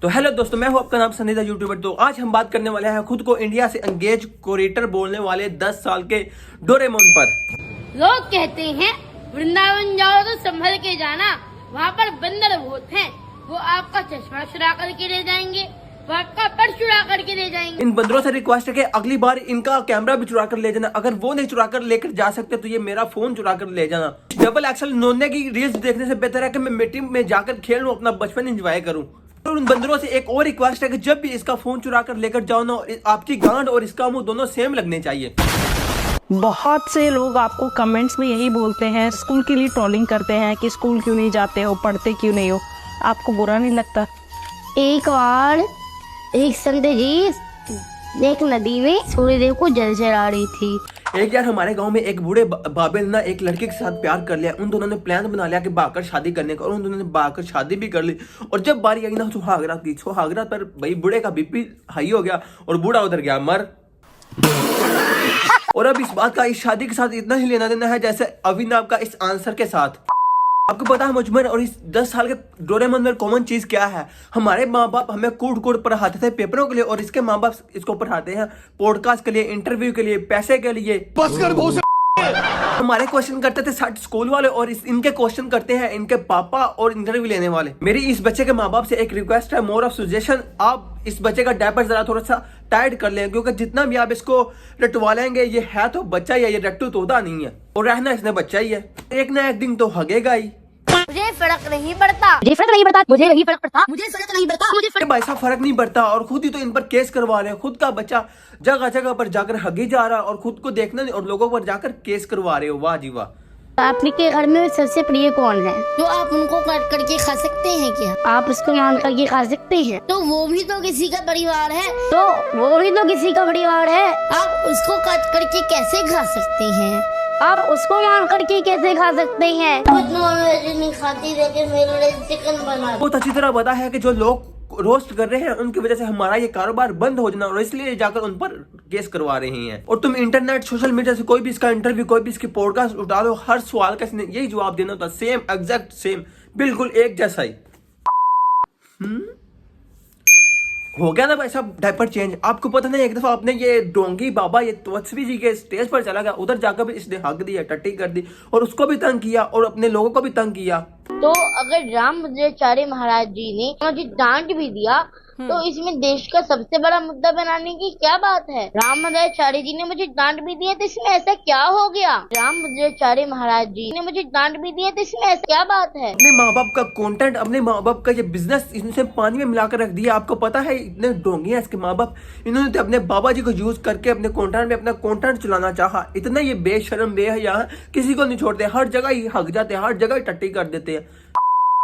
तो हेलो दोस्तों, मैं हूं आपका नाम सनीदा यूट्यूबर। तो आज हम बात करने वाले हैं खुद को इंडिया से एंगेज क्रिएटर बोलने वाले 10 साल के डोरेमोन पर। लोग कहते हैं वृंदावन जाओ तो संभल के जाना, वहाँ पर बंदर बहुत हैं, वो आपका चश्मा चुरा करके ले जाएंगे, वो आपका पर्स चुरा करके ले जाएंगे। इन बंदरों से रिक्वेस्ट है कि अगली बार इनका कैमरा भी चुरा कर ले जाना। अगर वो नहीं चुरा कर लेकर जा सकते तो ये मेरा फोन चुरा कर ले जाना। डबल एक्सल नोने की रील्स देखने से बेहतर है कि मैं मिट्टी में जाकर खेल लूं, अपना बचपन एंजॉय करूं। और उन बंदरों से एक और रिक्वेस्ट है कि जब भी इसका फोन चुरा कर लेकर जाओ ना, आपकी गांड और इसका मुंह दोनों सेम लगने चाहिए। बहुत से लोग आपको कमेंट्स में यही बोलते हैं, स्कूल के लिए ट्रोलिंग करते हैं कि स्कूल क्यों नहीं जाते हो, पढ़ते क्यों नहीं हो। आपको बुरा नहीं लगता? एक बार एक संत जी एक नदी में सूर्यदेव को जल चढ़ा रही थी। एक यार हमारे गांव में एक बूढ़े बाबे ने ना एक लड़के के साथ प्यार कर लिया। उन दोनों ने प्लान बना लिया कि भागकर शादी करने का, और उन दोनों ने भागकर शादी भी कर ली। और जब बारी आई ना सुहागरात की, सुहागरात पर भाई बूढ़े का बीपी हाई हो गया और बूढ़ा उधर गया मर। और अब इस बात का इस शादी के साथ इतना ही लेना देना है जैसे अभिनव का इस आंसर के साथ। आपको पता है मुझमें और इस 10 साल के डोरेमोन में कॉमन चीज क्या है? हमारे माँ बाप हमें कूट कूट पढ़ाते थे पेपरों के लिए, और इसके माँ बाप इसको पढ़ाते हैं पॉडकास्ट के लिए, इंटरव्यू के लिए, पैसे के लिए। बस कर हमारे क्वेश्चन करते थे स्कूल वाले, और इनके क्वेश्चन करते हैं इनके पापा और इंटरव्यू लेने वाले। मेरी इस बच्चे के माँ बाप से एक रिक्वेस्ट है, मोर ऑफ सजेशन, आप इस बच्चे का डायपर जरा थोड़ा सा टाइट कर लें, क्योंकि जितना भी आप इसको रटवा लेंगे, ये है तो बच्चा ही है, ये रट्टू तोता नहीं है, और रहना इसने बच्चा ही है। एक ना एक दिन तो हगेगा ही। मुझे फर्क नहीं पड़ता, मुझे फर्क नहीं पड़ता, मुझे नहीं फर्क पड़ता, मुझे फर्क नहीं पड़ता, मुझे फर्क। भाई साहब फर्क नहीं पड़ता, और खुद ही तो इन पर केस करवा रहे हैं। खुद का बच्चा जगह जगह पर जाकर हगी जा रहा है, और खुद को देखना नहीं और लोगों पर जाकर केस करवा रहे हो। वाह जी वाह। आपके घर में सबसे प्रिय कौन है जो आप उनको काट करके खा सकते हैं? क्या आप उसको मान करके खा सकते हैं? तो वो भी तो किसी का परिवार है, आप उसको काट करके कैसे खा सकते हैं? आप उसको मान करके कैसे खा सकते हैं? कुछ नॉनवेज नहीं खाती, लेकिन मेरे लिए चिकन बना। बहुत अच्छी तरह पता है कि जो लोग रोस्ट कर रहे हैं उनकी वजह से हमारा ये कारोबार बंद हो जाना, और इसलिए जाकर उन पर केस करवा रहे हैं। और तुम इंटरनेट सोशल मीडिया से कोई भी इसका इंटरव्यू, कोई भी इसकी पॉडकास्ट उठा लो, हर सवाल का इसने यही जवाब देना होता, सेम एग्जैक्ट सेम, बिल्कुल एक जैसा ही। हो गया ना भाई साहब डायपर चेंज। आपको पता नहीं, एक दफा आपने ये डोंगी बाबा ये तवस्वी जी के स्टेज पर चला गया, उधर जाकर भी इसने हक दिया, टट्टी कर दी, और उसको भी तंग किया और अपने लोगों को भी तंग किया। तो अगर रामभद्राचार्य महाराज जी ने मुझे डांट भी दिया, तो इसमें देश का सबसे बड़ा मुद्दा बनाने की क्या बात है? रामभद्राचार्य जी ने मुझे डांट भी दिया, तो इसमें ऐसा क्या हो गया? रामभद्राचार्य महाराज जी ने मुझे डांट भी दिया, तो इसमें ऐसा क्या बात है? अपने माँ बाप का कंटेंट, अपने माँ बाप का ये बिजनेस इनसे पानी में मिलाकर रख दिया। आपको पता है इतने डोंगे हैं इसके माँ बाप, इन्होंने तो अपने बाबा जी को यूज करके अपने कंटेंट में अपना कंटेंट चलाना चाहा। इतना ये बेशरम बेहया है, किसी को नहीं छोड़ते, हर जगह ही हक जाते हैं, हर जगह ही टट्टी कर देते हैं।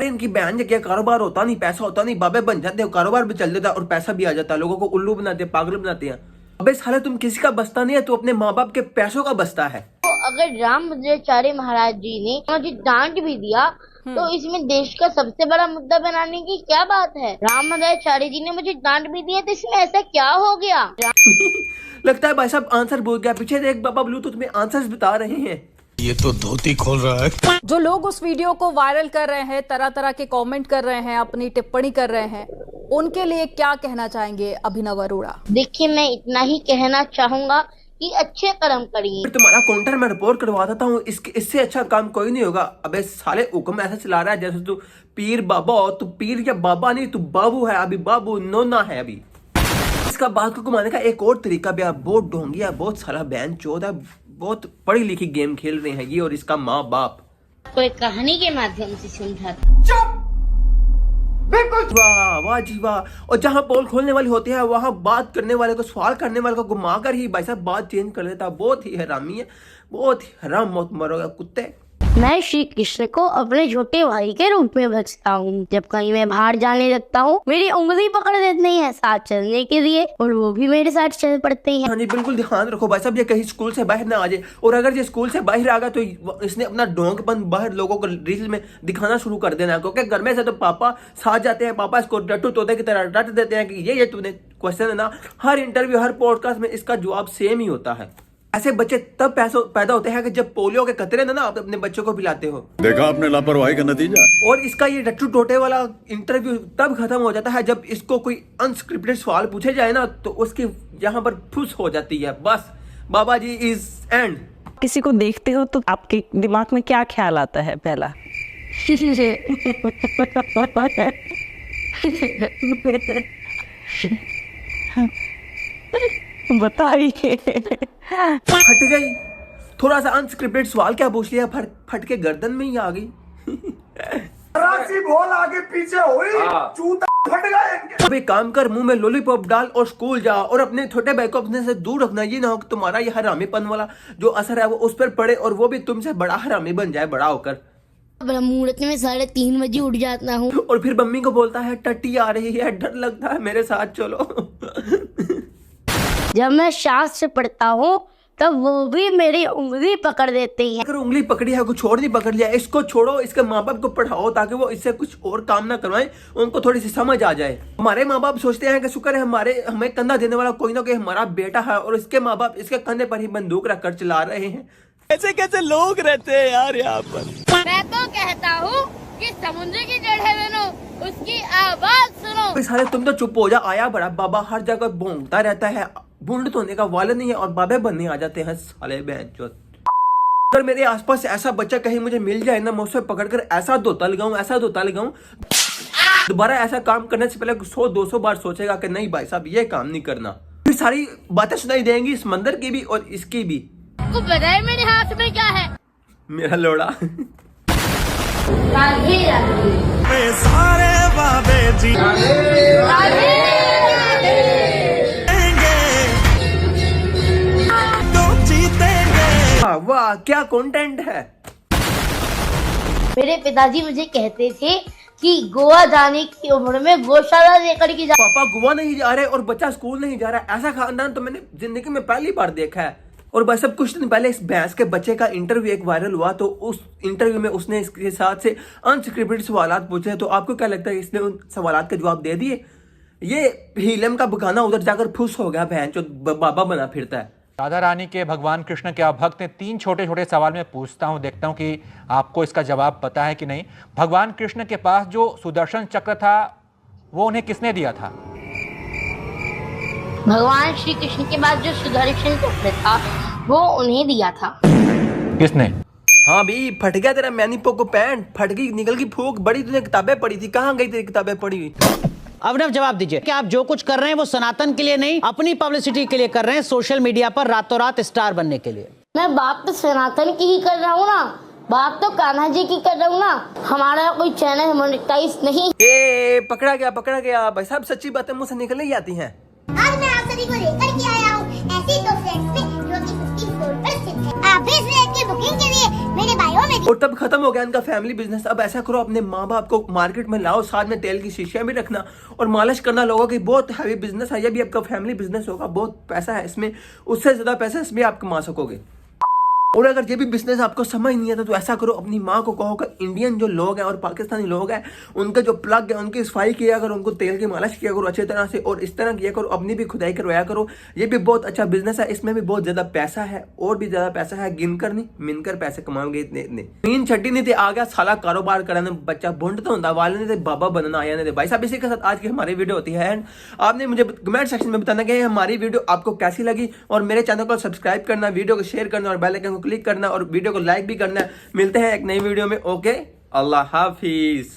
इनकी बहन क्या कारोबार होता नहीं, पैसा होता नहीं, बाबे बन जाते हैं, कारोबार भी चल देता है और पैसा भी आ जाता है, लोगों को उल्लू बनाते हैं, पागल बनाते हैं। अबे साले तुम किसी का बसता नहीं है, तो अपने माँ बाप के पैसों का बसता है। तो अगर रामभद्राचार्य महाराज जी ने मुझे डांट भी दिया, तो इसमें देश का सबसे बड़ा मुद्दा बनाने की क्या बात है? रामभद्राचार्य जी ने मुझे डांट भी दिया, तो इसमें ऐसा क्या हो गया? लगता है भाई साहब आंसर भूल गया। पीछे देख बाबा ब्लूटूथ में आंसर्स बता रहे हैं। ये तो धोती खोल रहा है। जो लोग उस वीडियो को वायरल कर रहे हैं, तरह तरह के कमेंट कर रहे हैं, अपनी टिप्पणी कर रहे हैं, उनके लिए क्या कहना चाहेंगे अभिनव अरोड़ा? देखिए, मैं इतना ही कहना चाहूंगा कि अच्छे कर्म करिए। तुम्हारा काउंटर मैं रिपोर्ट करवा देता हूँ, इससे अच्छा काम कोई नहीं होगा। अबे साले हुक्म ऐसा चला रहा है जैसे तू पीर बाबा हो। तू पीर या बाबा नहीं, तू बाबू है अभी, बाबू नोना है अभी। इसका बात को घुमाने का एक और तरीका भी है, बहुत ढोंगिया, बहुत सारा बहन चौथ है, बहुत पढ़ी लिखी गेम खेल रहे हैं ये और इसका माँ बाप। कोई कहानी के माध्यम से समझा। बिल्कुल वाह वाह जी वाह। और जहाँ पोल खोलने वाली होती है, वहाँ बात करने वाले को, सवाल करने वाले को घुमा कर ही भाई साहब बात चेंज कर देता। बहुत ही हरामी है, बहुत ही हराम, मौत मरोगे कुत्ते। मैं श्री कृष्ण को अपने छोटे भाई के रूप में बचता हूँ। जब कहीं मैं बाहर जाने लगता हूँ, मेरी उंगली पकड़ देते हैं साथ चलने के लिए, और वो भी मेरे साथ चल पड़ते हैं। हाँ जी बिल्कुल ध्यान रखो भाई साहब, ये कहीं स्कूल से बाहर ना आ जाए, और अगर ये स्कूल से बाहर आ गया तो इसने अपना डोंगपन बाहर लोगों को रील में दिखाना शुरू कर देना, क्योंकि घर में से तो पापा साथ जाते हैं, पापा इसको डट्टू तोते की तरह डट देते हैं कि ये तूने क्वेश्चन है ना। हर इंटरव्यू, हर पॉडकास्ट में इसका जवाब सेम ही होता है। ऐसे बच्चे तब पैदा होते हैं कि जब पोलियो के कतरे ना आप अपने बच्चों को पिलाते हो। देखा आपने लापरवाही का नतीजा। और इसका ये रट्टू टोटे वाला इंटरव्यू तब खत्म हो जाता है जब इसको कोई अनस्क्रिप्टेड सवाल पूछे जाए ना तो उसकी यहाँ पर फुस हो जाती है। बस बाबा जी इज एंड। किसी को देखते हो तो आपके दिमाग में क्या ख्याल आता है? पहला बताइए। फट गई। थोड़ा सा अनस्क्रिप्टेड सवाल क्या पूछ लिया, फट के गर्दन में ही आ गई। बोल आगे पीछे हुई चूता फट गए। अब एक काम कर, मुंह में लॉलीपॉप डाल और स्कूल जा और अपने छोटे भाई को अपने से दूर रखना। ये ना हो कि तुम्हारा ये हरामीपन वाला जो असर है वो उस पर पड़े और वो भी तुमसे बड़ा हरामी बन जाए बड़ा होकर। मुहूर्त में 3:30 बजे उठ जाता हूँ और फिर मम्मी को बोलता है टट्टी आ रही है, डर लगता है, मेरे साथ चलो। जब मैं शास्त्र पढ़ता हूँ तब वो भी मेरी उंगली पकड़ देते हैं। अगर उंगली पकड़ी है कुछ और नहीं पकड़ लिया, इसको छोड़ो, इसके माँ बाप को पढ़ाओ ताकि वो इससे कुछ और काम ना करवाएं, उनको थोड़ी सी समझ आ जाए। हमारे माँ बाप सोचते हैं कि शुक्र है हमें कंधा देने वाला कोई ना कोई हमारा बेटा है, और इसके माँ बाप इसके कंधे पर ही बंदूक रखकर चला रहे हैं। कैसे कैसे लोग रहते हैं यार यहाँ पर। मैं तो कहता हूँ कि समुद्र की जड़ें बनो, उसकी आवाज सुनो। साले तुम तो चुप हो जा, आया बड़ा बाबा हर जगह भोंगता रहता है, बूंद धोने का वाला नहीं है और बाबे बनने आ जाते हैं साले बहनचोद। अगर मेरे आसपास ऐसा बच्चा कहीं मुझे मिल जाए ना, मैं उसे पकड़कर ऐसा धोता लगाऊं, दोबारा ऐसा काम करने से पहले 100-200 बार सोचेगा कि नहीं भाई साहब ये काम नहीं करना। फिर सारी बातें सुनाई देंगी समंदर की भी और इसकी भी। आपको पता है मेरे हाथ में क्या है? मेरा लोड़ा। राधे राधे। सारे बाबे जी वाह क्या कंटेंट है। मेरे पिताजी मुझे कहते थे कि गोवा जाने की उम्र में गौशाला लेकर के जा। पापा गोवा नहीं जा रहे और बच्चा स्कूल नहीं जा रहा, ऐसा खानदान तो मैंने जिंदगी में पहली बार देखा है। और बस अब कुछ दिन पहले इस भैंस के बच्चे का इंटरव्यू एक वायरल हुआ, तो उस इंटरव्यू में उसने इसके साथ से अनस्क्रिप्टेड सवालात पूछे। तो आपको क्या लगता है इसने उन सवालात के जवाब दे दिए? ये हीलम का बगाना उधर जाकर फुस हो गया, बहन जो बाबा बना फिरता है। राधा रानी के भगवान कृष्ण के आप भक्त ने 3 छोटे छोटे सवाल में पूछता हूं, देखता हूं कि आपको इसका जवाब पता है कि नहीं। भगवान कृष्ण के पास जो सुदर्शन चक्र था वो उन्हें किसने दिया था? भगवान श्री कृष्ण के बाद जो सुदर्शन चक्र था वो उन्हें दिया था। किसने? हाँ भी फट गया तेरा मैनीपो को पैंट, फट गई, निकल गई फूक। बड़ी तूने किताबें पढ़ी थी, कहाँ गई तेरी किताबें पढ़ी हुई? अब जवाब दीजिए कि आप जो कुछ कर रहे हैं वो सनातन के लिए नहीं, अपनी पब्लिसिटी के लिए कर रहे हैं, सोशल मीडिया पर रातों रात स्टार बनने के लिए। मैं बात तो सनातन की ही कर रहा हूँ ना, बात तो कान्हा जी की कर रहा हूँ ना। हमारा कोई चैनल मोनेटाइज नहीं। पकड़ा गया भाई साहब, सच्ची बातें मुझसे निकल ही आती हैं। आज मैं आप सभी को लेकर के आया हूँ ऐसी 2 फ्लैट्स में जो कि 50 फ्लोर पर स्थित है। आप भी इस फ्लैट की बुकिंग के लिए मेरे बायो में। और तब खत्म हो गया इनका फैमिली बिजनेस। अब ऐसा करो, अपने माँ बाप को मार्केट में लाओ, साथ में तेल की शीशियां भी रखना और मालिश करना लोगों की। बहुत हैवी बिजनेस है, ये भी आपका फैमिली बिजनेस होगा, बहुत पैसा है इसमें, उससे ज्यादा पैसा इसमें आप कमा सकोगे। और अगर ये भी बिजनेस आपको समझ नहीं आता तो ऐसा करो, अपनी माँ को कहो कि इंडियन जो लोग हैं और पाकिस्तानी लोग हैं उनके जो प्लग है उनकी सफाई किया करो, उनको तेल की मालिश किया करो अच्छी तरह से, और इस तरह किया करो, अपनी भी खुदाई करवाया करो। ये भी बहुत अच्छा बिजनेस है, इसमें भी बहुत ज्यादा पैसा है, और भी ज्यादा पैसा है, गिनकर नहीं मिनकर पैसे कमाओगे इतने। नींद छट्टी नहीं थी, आ गया साला कारोबार करने, बच्चा बुंड तो होता वाले नहीं थे, बाबा बनना आया नहीं थे। भाई साहब इसी के साथ आज की हमारी वीडियो होती है। एंड आपने मुझे कमेंट सेक्शन में बताना कि हमारी वीडियो आपको कैसी लगी, और मेरे चैनल को सब्सक्राइब करना, वीडियो को शेयर करना और बेल आइकन को क्लिक करना और वीडियो को लाइक भी करना है। मिलते हैं एक नई वीडियो में। ओके, अल्लाह हाफिज।